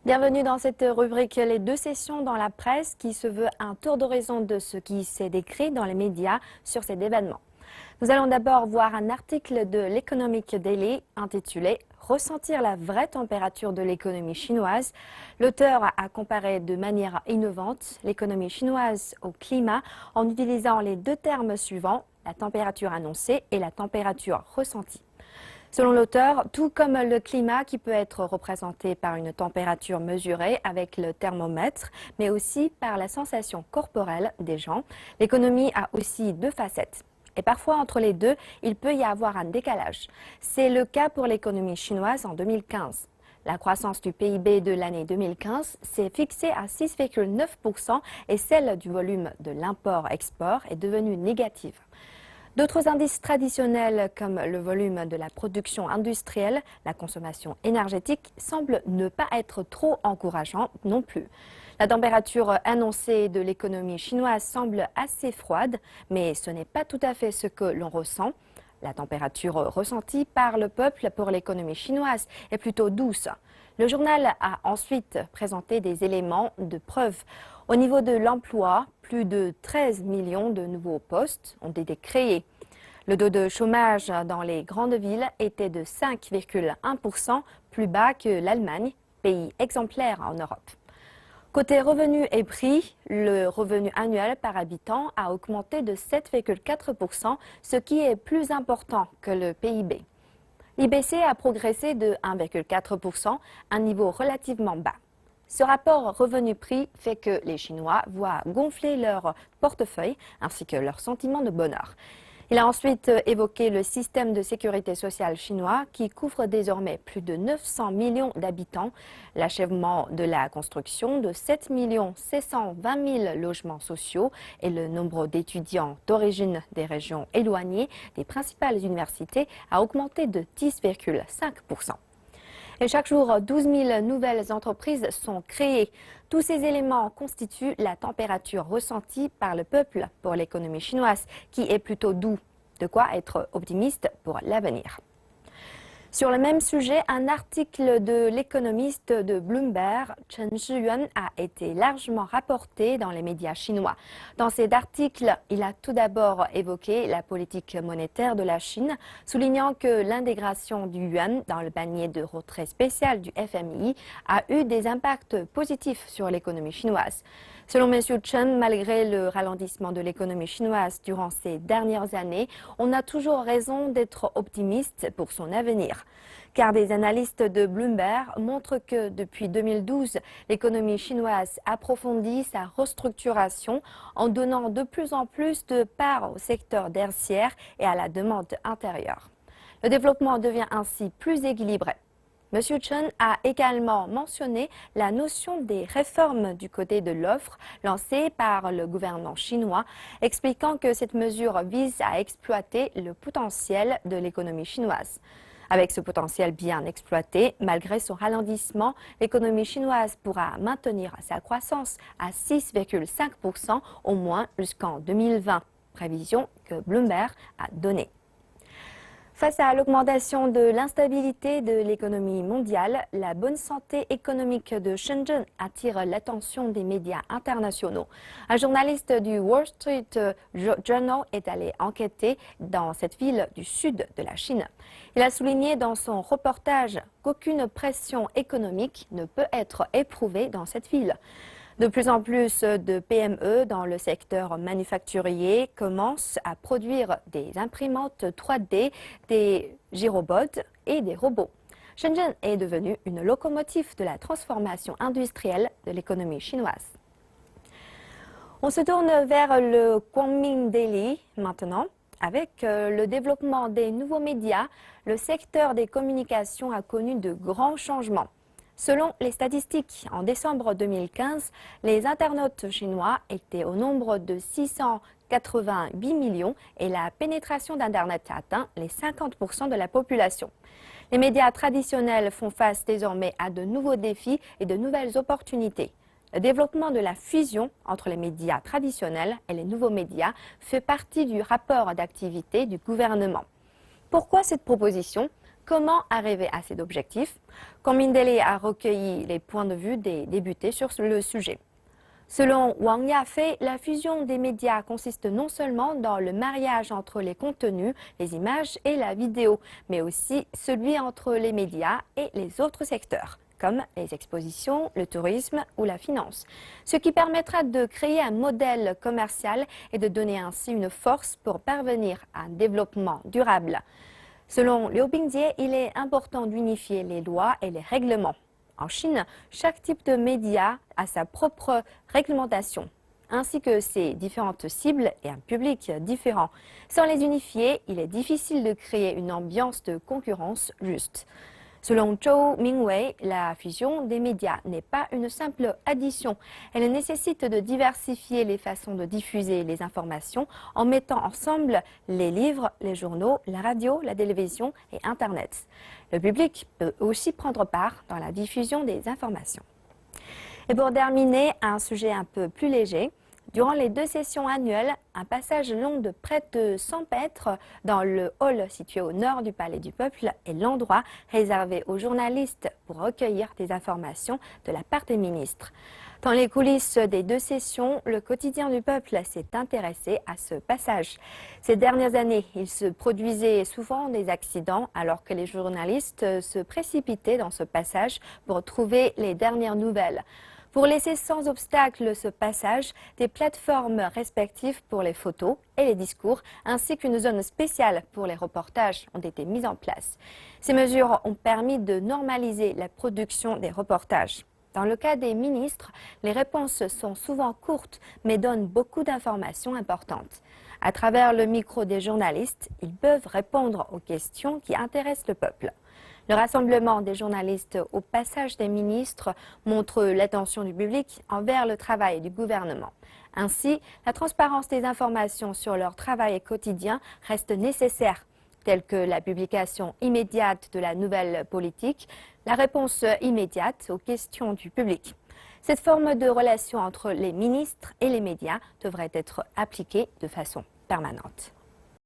Bienvenue dans cette rubrique Les deux sessions dans la presse qui se veut un tour d'horizon de ce qui s'est décrit dans les médias sur cet événement. Nous allons d'abord voir un article de l'Economic Daily intitulé « Ressentir la vraie température de l'économie chinoise ». L'auteur a comparé de manière innovante l'économie chinoise au climat en utilisant les deux termes suivants, la température annoncée et la température ressentie. Selon l'auteur, tout comme le climat qui peut être représenté par une température mesurée avec le thermomètre, mais aussi par la sensation corporelle des gens, l'économie a aussi deux facettes. Et parfois, entre les deux, il peut y avoir un décalage. C'est le cas pour l'économie chinoise en 2015. La croissance du PIB de l'année 2015 s'est fixée à 6,9% et celle du volume de l'import-export est devenue négative. D'autres indices traditionnels comme le volume de la production industrielle, la consommation énergétique semblent ne pas être trop encourageants non plus. La température annoncée de l'économie chinoise semble assez froide, mais ce n'est pas tout à fait ce que l'on ressent. La température ressentie par le peuple pour l'économie chinoise est plutôt douce. Le journal a ensuite présenté des éléments de preuve. Au niveau de l'emploi, plus de 13 millions de nouveaux postes ont été créés. Le taux de chômage dans les grandes villes était de 5,1%, plus bas que l'Allemagne, pays exemplaire en Europe. Côté revenus et prix, le revenu annuel par habitant a augmenté de 7,4%, ce qui est plus important que le PIB. L'IBC a progressé de 1,4%, un niveau relativement bas. Ce rapport revenu-prix fait que les Chinois voient gonfler leur portefeuille ainsi que leur sentiment de bonheur. Il a ensuite évoqué le système de sécurité sociale chinois qui couvre désormais plus de 900 millions d'habitants, l'achèvement de la construction de 7 620 000 logements sociaux et le nombre d'étudiants d'origine des régions éloignées des principales universités a augmenté de 10,5%. Et chaque jour, 12 000 nouvelles entreprises sont créées. Tous ces éléments constituent la température ressentie par le peuple pour l'économie chinoise, qui est plutôt doux. De quoi être optimiste pour l'avenir. Sur le même sujet, un article de l'économiste de Bloomberg, Chen Zhiyuan, a été largement rapporté dans les médias chinois. Dans cet article, il a tout d'abord évoqué la politique monétaire de la Chine, soulignant que l'intégration du yuan dans le panier de retrait spécial du FMI a eu des impacts positifs sur l'économie chinoise. Selon M. Chen, malgré le ralentissement de l'économie chinoise durant ces dernières années, on a toujours raison d'être optimiste pour son avenir. Car des analystes de Bloomberg montrent que depuis 2012, l'économie chinoise approfondit sa restructuration en donnant de plus en plus de part au secteur tertiaire et à la demande intérieure. Le développement devient ainsi plus équilibré. M. Chen a également mentionné la notion des réformes du côté de l'offre lancée par le gouvernement chinois, expliquant que cette mesure vise à exploiter le potentiel de l'économie chinoise. Avec ce potentiel bien exploité, malgré son ralentissement, l'économie chinoise pourra maintenir sa croissance à 6,5% au moins jusqu'en 2020, prévision que Bloomberg a donnée. Face à l'augmentation de l'instabilité de l'économie mondiale, la bonne santé économique de Shenzhen attire l'attention des médias internationaux. Un journaliste du Wall Street Journal est allé enquêter dans cette ville du sud de la Chine. Il a souligné dans son reportage qu'aucune pression économique ne peut être éprouvée dans cette ville. De plus en plus de PME dans le secteur manufacturier commencent à produire des imprimantes 3D, des gyrobots et des robots. Shenzhen est devenue une locomotive de la transformation industrielle de l'économie chinoise. On se tourne vers le Guangming Daily maintenant. Avec le développement des nouveaux médias, le secteur des communications a connu de grands changements. Selon les statistiques, en décembre 2015, les internautes chinois étaient au nombre de 688 millions et la pénétration d'Internet atteint les 50% de la population. Les médias traditionnels font face désormais à de nouveaux défis et de nouvelles opportunités. Le développement de la fusion entre les médias traditionnels et les nouveaux médias fait partie du rapport d'activité du gouvernement. Pourquoi cette proposition ? comment arriver à cet objectif? Combien Daily a recueilli les points de vue des députés sur le sujet. Selon Wang Yafei, la fusion des médias consiste non seulement dans le mariage entre les contenus, les images et la vidéo, mais aussi celui entre les médias et les autres secteurs, comme les expositions, le tourisme ou la finance, ce qui permettra de créer un modèle commercial et de donner ainsi une force pour parvenir à un développement durable. Selon Liu Bingjie, il est important d'unifier les lois et les règlements. En Chine, chaque type de média a sa propre réglementation, ainsi que ses différentes cibles et un public différent. Sans les unifier, il est difficile de créer une ambiance de concurrence juste. Selon Zhou Mingwei, la fusion des médias n'est pas une simple addition. Elle nécessite de diversifier les façons de diffuser les informations en mettant ensemble les livres, les journaux, la radio, la télévision et Internet. Le public peut aussi prendre part dans la diffusion des informations. Et pour terminer, un sujet un peu plus léger. Durant les 2 sessions annuelles, un passage long de près de 100 mètres dans le hall situé au nord du Palais du Peuple est l'endroit réservé aux journalistes pour recueillir des informations de la part des ministres. Dans les coulisses des 2 sessions, le quotidien du peuple s'est intéressé à ce passage. Ces dernières années, il se produisait souvent des accidents alors que les journalistes se précipitaient dans ce passage pour trouver les dernières nouvelles. Pour laisser sans obstacle ce passage, des plateformes respectives pour les photos et les discours, ainsi qu'une zone spéciale pour les reportages ont été mises en place. Ces mesures ont permis de normaliser la production des reportages. Dans le cas des ministres, les réponses sont souvent courtes, mais donnent beaucoup d'informations importantes. À travers le micro des journalistes, ils peuvent répondre aux questions qui intéressent le peuple. Le rassemblement des journalistes au passage des ministres montre l'attention du public envers le travail du gouvernement. Ainsi, la transparence des informations sur leur travail quotidien reste nécessaire, telles que la publication immédiate de la nouvelle politique, la réponse immédiate aux questions du public. Cette forme de relation entre les ministres et les médias devrait être appliquée de façon permanente.